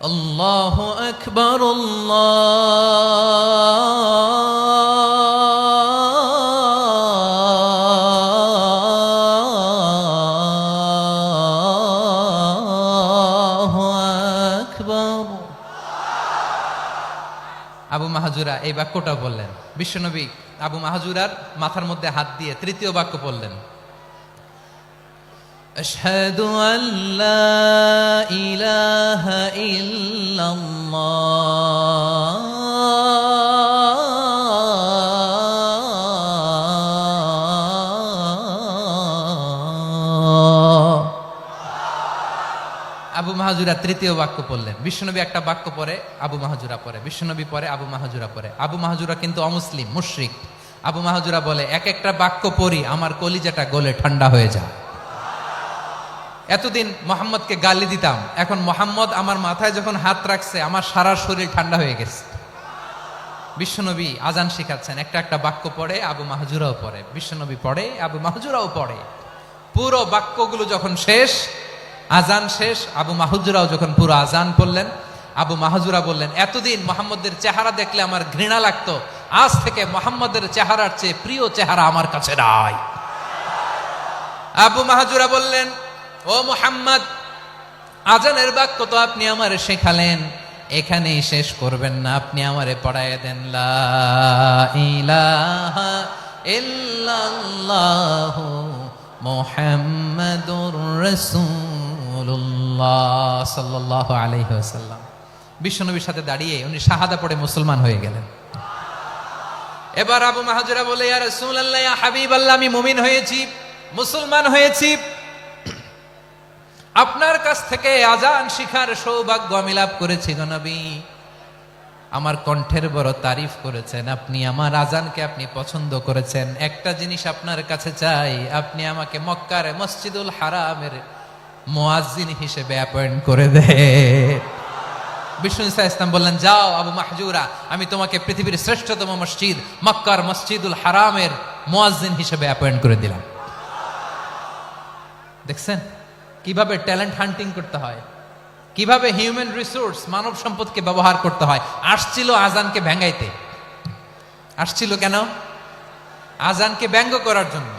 আল্লাহু আকবার আল্লাহু আকবার। আবু মাহজুরা এই বাক্যটা বললেন। বিশ্বনবী আবু মাহজুরার মাথার মধ্যে হাত দিয়ে তৃতীয় বাক্য বললেন, আশহাদু আল্লা ইলাহা ইল্লাল্লাহ আবু মাহজুরা তৃতীয় বাক্য পড়লেন। বিশ্বনবী একটা বাক্য পরে আবু মাহজুরা পরে, বিশ্বনবী পরে আবু মাহজুরা পরে। আবু মাহজুরা কিন্তু অমুসলিম, মুশরিক। আবু মাহজুরা বলে, এক একটা বাক্য পড়ি আমার কলিজাটা গলে ঠান্ডা হয়ে যায়। এতদিন মোহাম্মদকে গালি দিতাম, এখন মোহাম্মদ আমার মাথায় যখন হাত রাখছে আমার সারা শরীর ঠান্ডা হয়ে গেছে। বিশ্বনবী আজান শিখাচ্ছেন, একটা একটা বাক্য পড়ে আবু মাহজুরাও পড়ে, বিশ্বনবী পড়ে আবু মাহজুরাও পড়ে। পুরো বাক্যগুলো যখন শেষ, আজান শেষ, আবু মাহজুরাও যখন পুরো আজান পড়লেন, আবু মাহজুরা বললেন, এতদিন মোহাম্মদের চেহারা দেখলে আমার ঘৃণা লাগতো, আজ থেকে মোহাম্মদের চেহারার চেয়ে প্রিয় চেহারা আমার কাছে নাই। আবু মাহজুরা বললেন, ও মুহাম্মদ, আজানের বাক্য তো আপনি আমারে শেখালেন, এখানেই শেষ করবেন না, আপনি আমারে পড়ায় দেন লা ইলাহা ইল্লাল্লাহু মুহাম্মাদুর রাসূলুল্লাহ সাল্লাল্লাহু আলাইহি ওয়াসাল্লাম। বিশ্বনবীর সাথে দাঁড়িয়ে উনি শাহাদা পড়ে মুসলমান হয়ে গেলেন। এবার আবু মাহজুরা বলে, ইয়া রাসূলুল্লাহ, ইয়া হাবিবাল্লাহ, আমি মুমিন হয়েছি, মুসলমান হয়েছি, আপনার কাছ থেকে আজান শিখার সৌভাগ্য আমি লাভ করেছি গো নবী। আমার কণ্ঠের বড় তারিফ করেছেন, আপনি আমার আজানকে আপনি পছন্দ করেছেন। একটা জিনিস আপনার কাছে চাই, আপনি আমাকে মক্কার মসজিদুল হারামের মুয়াজ্জিন হিসেবে অ্যাপয়েন্ট করে দেন। বিষ্ণু ইসলাম বললেন, যাও আবু মাহজুরা, আমি তোমাকে পৃথিবীর শ্রেষ্ঠতম মসজিদ মক্কার মসজিদুল হারামের মুয়াজ্জিন হিসেবে অ্যাপয়েন্ট করে দিলাম। দেখছেন কিভাবে ট্যালেন্ট হান্টিং করতে হয়, কিভাবে হিউম্যান রিসোর্স মানব সম্পদকে ব্যবহার করতে হয়। আসছিল আজানকে ভেঙ্গাইতে, আসছিল কেন? আজানকে ব্যঙ্গ করার জন্য,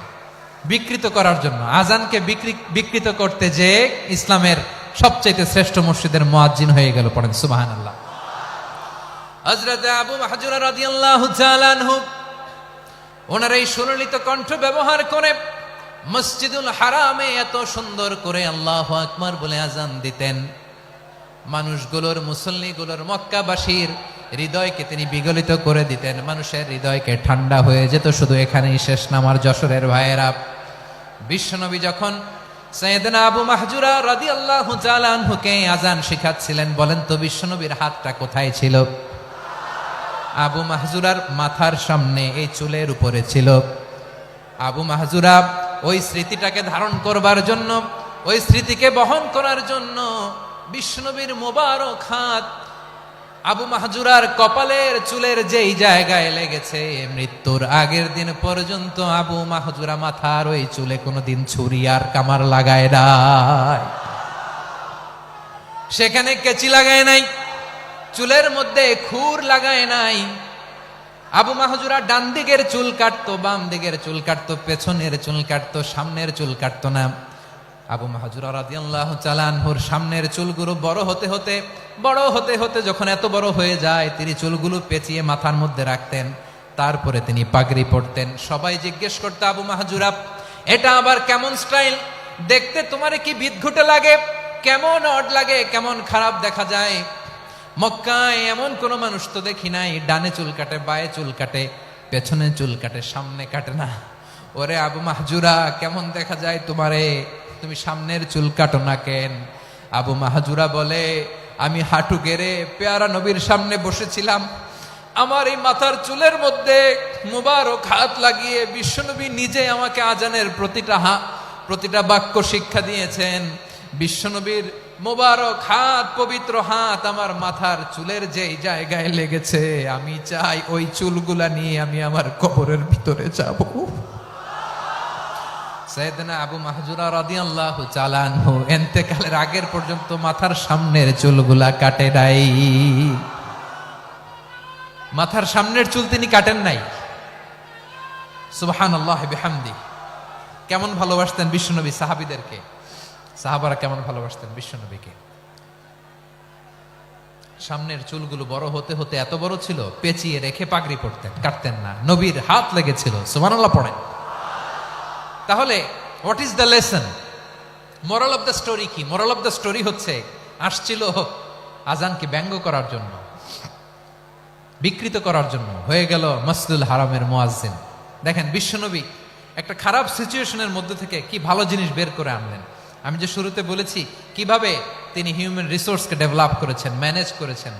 বিকৃত করার জন্য। আজানকে বিকৃত করতে যে ইসলামের সবচাইতে শ্রেষ্ঠ মসজিদের মুয়াজ্জিন হয়ে গেল। পড়েন সুবহানাল্লাহ। হযরত আবু মাহজুরা রাদিয়াল্লাহু তাআলা আনহু ওনার এই সুললিত কণ্ঠ ব্যবহার করে মসজিদুল হারামে এত সুন্দর করে আল্লাহু আকবার বলে আজান দিতেন, মানুষগুলোর, মুসল্লিগুলোর, মক্কাবাসীর হৃদয়কে তিনি বিগলিত করে দিতেন, মানুষের হৃদয়কে ঠান্ডা হয়ে যেত। শুধু এখানেই শেষ না আমার যশোরের ভাইয়েরা। বিশ্বনবী যখন সাইয়েদনা আবু মাহজুরা রাদিয়াল্লাহু তাআলা আনহুকে আজান শিখাচ্ছিলেন, বলেন তো বিশ্বনবীর হাতটা কোথায় ছিল? আবু মাহজুরার মাথার সামনে, এই চুলের উপরে ছিল। আবু মাহজুরা ওই স্মৃতিটাকে ধারণ করবার জন্য, ওই স্মৃতিকে বহন করার জন্য বিশ্বনবীর মোবারক হাত আবু মাহজুরার কপালের চুলের যেই জায়গায় লেগেছে, মৃত্যুর আগের দিন পর্যন্ত আবু মাহজুরা মাথার ওই চুলে কোনোদিন ছুরি আর কামার লাগায় নাই, সেখানে কেচি লাগায় নাই, চুলের মধ্যে খুর লাগায় নাই। আবু মাহজুরা ডান দিকের চুল কাটতো, বাম দিকের চুল কাটতো, পেছনের চুল কাটতো, সামনের চুল কাটতো না। আবু মাহজুরা রাদিয়াল্লাহু তাআলা আনহুর সামনের চুলগুলো বড় হতে হতে যখন এত বড় হয়ে যায়, তিনি চুলগুলো পেঁচিয়ে মাথার মধ্যে রাখতেন, তারপরে তিনি পাগড়ি পরতেন। সবাই জিজ্ঞেস করতো, আবু মাহজুরা, এটা আবার কেমন স্টাইল? দেখতে তোমারে কি বিদঘুটে লাগে? কেমন অড লাগে? কেমন খারাপ দেখা যায়? মক্কায় এমন কোন মানুষ তো দেখি নাই, ডানে চুল কাটে, বায়ে চুল কাটে, পেছনে চুল কাটে, সামনে কাটে না। ওরে আবু মাহজুরা, কেমন দেখা যায় তোমারে? তুমি সামনের চুল কাটো না কেন? আবু মাহজুরা বলে, আমি হাঁটু গেড়ে পেয়ারা নবীর সামনে বসেছিলাম, আমার এই মাথার চুলের মধ্যে মুবারক হাত লাগিয়ে বিশ্বনবী নিজে আমাকে আজানের প্রতিটা বাক্য শিক্ষা দিয়েছেন। বিশ্বনবীর মোবারক হাত, পবিত্র হাত আমার মাথার চুলের যেই জায়গায় লেগেছে, আমি চাই ওই চুলগুলা নিয়ে আমি আমার কবরের ভিতরে যাব। সাইয়েদনা আবু মাহজুরা রাদিয়াল্লাহু তাআলা আনহু ইন্তেকালের আগের পর্যন্ত মাথার সামনের চুলগুলা কাটে নাই। মাথার সামনের চুল তিনি কাটেন নাই। সুবহানাল্লাহ বিহামদি। কেমন ভালোবাসতেন বিশ্বনবী সাহাবীদেরকে, সাহাবারা কেমন ভালোবাসতেন বিশ্বনবীকে। সামনের চুলগুলো বড় হতে হতে এত বড় ছিল, পেঁচিয়ে রেখে পাগড়ি পরতেন, কাটতেন না। নবীর হাত লেগেছিল। সুবহানাল্লাহ পড়েন। তাহলে what is the lesson? Moral of the story কি? মোরাল অফ দ্য স্টোরি হচ্ছে, আসছিল আজানকে ব্যঙ্গ করার জন্য, বিকৃত করার জন্য, হয়ে গেল মসজিদুল হারামের মুয়াজ্জিন। দেখেন বিশ্বনবী একটা খারাপ সিচুয়েশনের মধ্যে থেকে কি ভালো জিনিস বের করে আনলেন। আমি যে শুরুতে বলেছি কিভাবে তিনি হিউম্যান রিসোর্সকে ডেভেলপ করেছেন, ম্যানেজ করেছেন।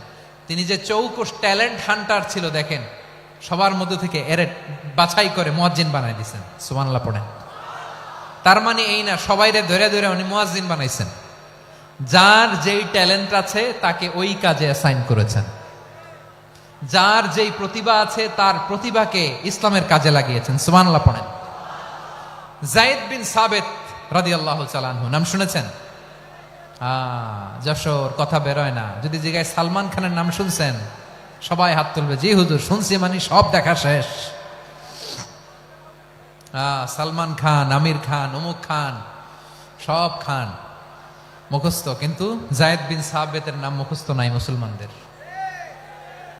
তিনি যে চৌকস ট্যালেন্ট হান্টার ছিল, দেখেন সবার মধ্যে থেকে এর বাছাই করে মুয়াজ্জিন বানাই দিয়েছেন। সুবহানাল্লাহ পড়েন। তার মানে এই না সবাইরে ধরে ধরে উনি মুয়াজ্জিন বানাইছেন। যার যেই ট্যালেন্ট আছে তাকে ওই কাজে অ্যাসাইন করেছেন। যার যেই প্রতিভা আছে তার প্রতিভাকে ইসলামের কাজে লাগিয়েছেন। সুবহানাল্লাহ পড়েন। যায়েদ বিন সাবিত রাদিয়াল্লাহু তাআলা আনহু নাম শুনেছেন? যশোর কথা বেরোয় না। যদি জিজ্ঞাসা সালমান খানের নাম শুনছেন, সবাই হাত তুলবে, জি হুজুর শুনছি, মানে সব দেখা শেষ। সালমান খান, আমির খান, অমুক খান, সব খান মুখস্থ, কিন্তু যায়েদ বিন সাবিতের নাম মুখস্থ নাই মুসলমানদের।